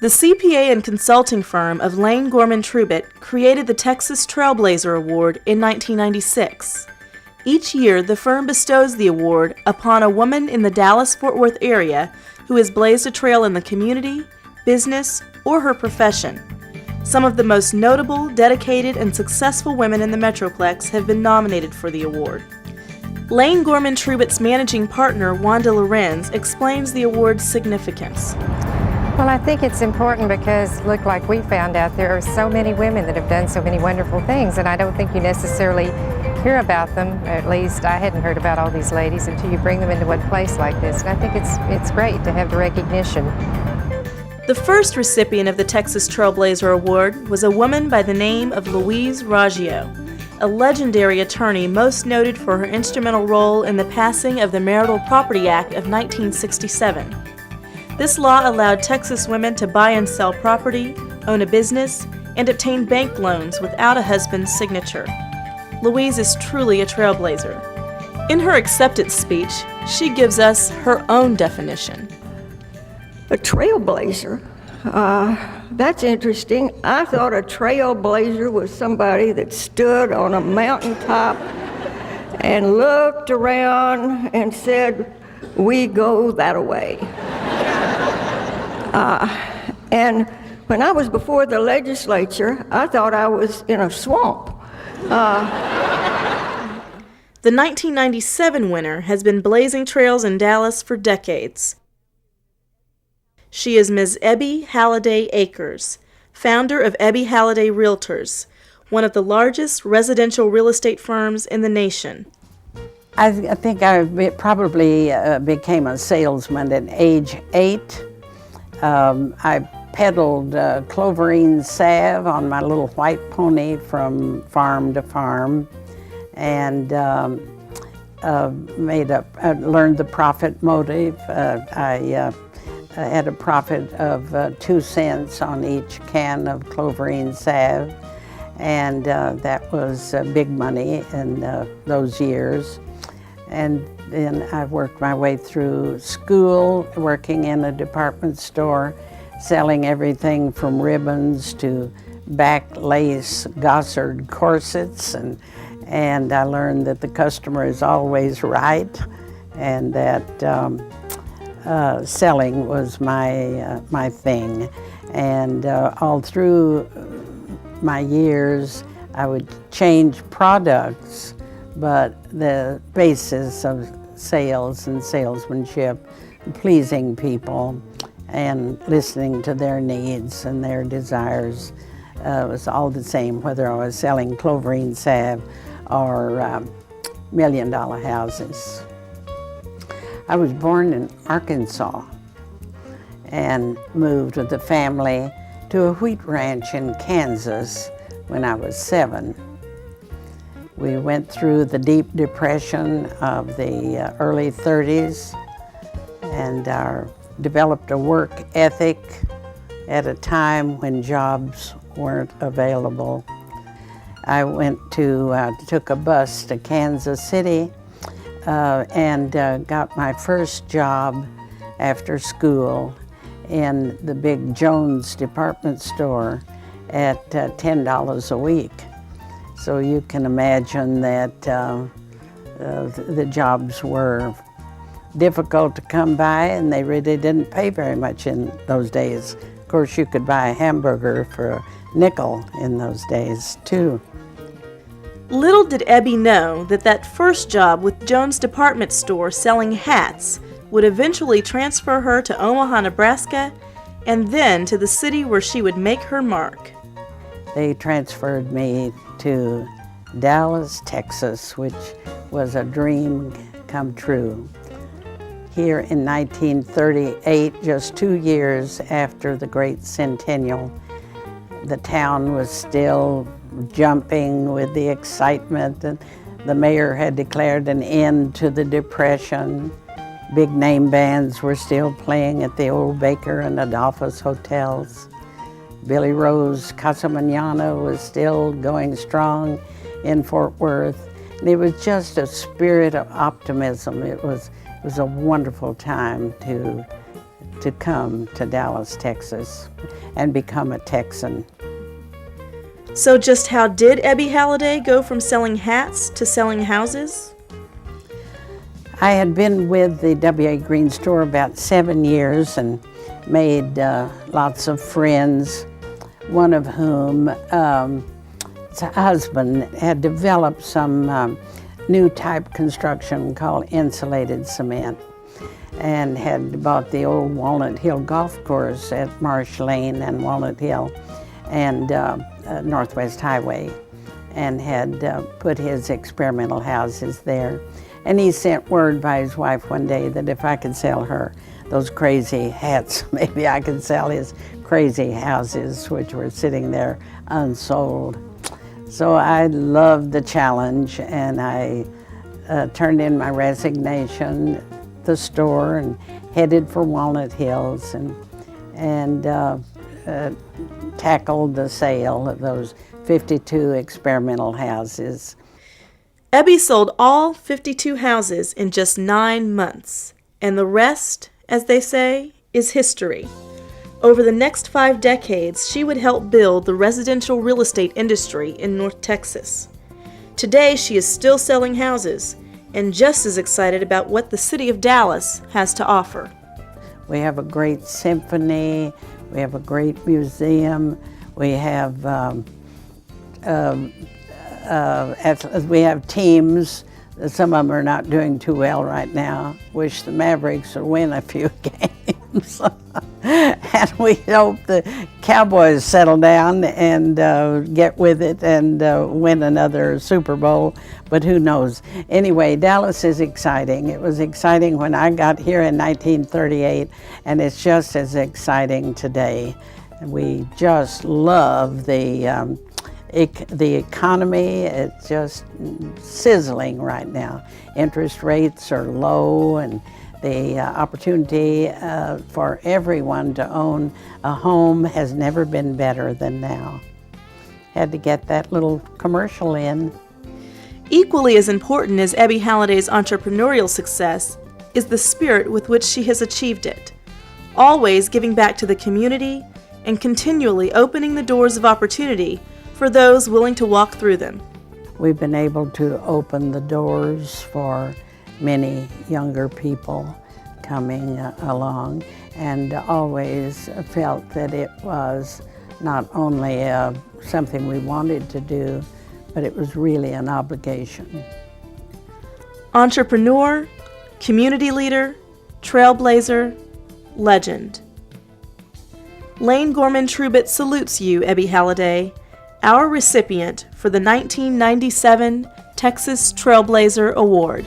The CPA and consulting firm of Lane Gorman Trubitt created the Texas Trailblazer Award in 1996. Each year, the firm bestows the award upon a woman in the Dallas-Fort Worth area who has blazed a trail in the community, business, or her profession. Some of the most notable, dedicated, and successful women in the Metroplex have been nominated for the award. Lane Gorman Trubitt's managing partner, Wanda Lorenz, explains the award's significance. Well, I think it's important because, look, like we found out, there are so many women that have done so many wonderful things, and I don't think you necessarily hear about them. At least I hadn't heard about all these ladies until you bring them into one place like this, and I think it's great to have the recognition. The first recipient of the Texas Trailblazer Award was a woman by the name of Louise Raggio, a legendary attorney most noted for her instrumental role in the passing of the Marital Property Act of 1967. This law allowed Texas women to buy and sell property, own a business, and obtain bank loans without a husband's signature. Louise is truly a trailblazer. In her acceptance speech, she gives us her own definition. A trailblazer? That's interesting. I thought a trailblazer was somebody that stood on a mountaintop and looked around and said, "We go that way." And when I was before the legislature, I thought I was in a swamp. The 1997 winner has been blazing trails in Dallas for decades. She is Ms. Ebby Halliday Akers, founder of Ebby Halliday Realtors, one of the largest residential real estate firms in the nation. I think I probably became a salesman at age 8. I peddled cloverine salve on my little white pony from farm to farm, and learned the profit motive. I had a profit of 2 cents on each can of cloverine salve, and that was big money in those years. And then I worked my way through school, working in a department store, selling everything from ribbons to back lace gossared corsets, and I learned that the customer is always right, and that selling was my thing. And all through my years, I would change products, but the basis of sales and salesmanship, pleasing people and listening to their needs and their desires, was all the same, whether I was selling cloverine salve or million-dollar houses. I was born in Arkansas and moved with the family to a wheat ranch in Kansas when I was 7. We went through the deep depression of the early 30s and developed a work ethic at a time when jobs weren't available. I took a bus to Kansas City and got my first job after school in the big Jones department store at $10 a week. So you can imagine that the jobs were difficult to come by, and they really didn't pay very much in those days. Of course, you could buy a hamburger for a nickel in those days, too. Little did Ebby know that first job with Jones Department Store selling hats would eventually transfer her to Omaha, Nebraska, and then to the city where she would make her mark. They transferred me to Dallas, Texas, which was a dream come true. Here in 1938, just 2 years after the Great Centennial, the town was still jumping with the excitement, and the mayor had declared an end to the Depression. Big name bands were still playing at the old Baker and Adolphus hotels. Billy Rose Casa Mañana was still going strong in Fort Worth. And it was just a spirit of optimism. It was a wonderful time to to come to Dallas, Texas, and become a Texan. So just how did Ebby Halliday go from selling hats to selling houses? I had been with the W.A. Green store about 7 years and made lots of friends, one of whom, his husband, had developed some new type construction called insulated cement, and had bought the old Walnut Hill golf course at Marsh Lane and Walnut Hill and Northwest Highway, and had put his experimental houses there. And he sent word by his wife one day that if I could sell her those crazy hats, maybe I could sell his crazy houses, which were sitting there unsold. So I loved the challenge, and I turned in my resignation at the store and headed for Walnut Hills and tackled the sale of those 52 experimental houses. Ebby sold all 52 houses in just 9 months, and the rest, as they say, is history. Over the next 5 decades, she would help build the residential real estate industry in North Texas. Today, she is still selling houses and just as excited about what the city of Dallas has to offer. We have a great symphony, we have a great museum, we have we have teams. Some of them are not doing too well right now. Wish the Mavericks would win a few games. And we hope the Cowboys settle down and get with it and win another Super Bowl, but who knows. Anyway, Dallas is exciting. It was exciting when I got here in 1938, and it's just as exciting today. We just love the economy. It's just sizzling right now. Interest rates are low, and the opportunity for everyone to own a home has never been better than now. Had to get that little commercial in. Equally as important as Ebby Halliday's entrepreneurial success is the spirit with which she has achieved it, always giving back to the community and continually opening the doors of opportunity for those willing to walk through them. We've been able to open the doors for many younger people coming along, and always felt that it was not only something we wanted to do, but it was really an obligation. Entrepreneur, community leader, trailblazer, legend. Lane Gorman Trubitt salutes you, Ebby Halliday, our recipient for the 1997 Texas Trailblazer Award.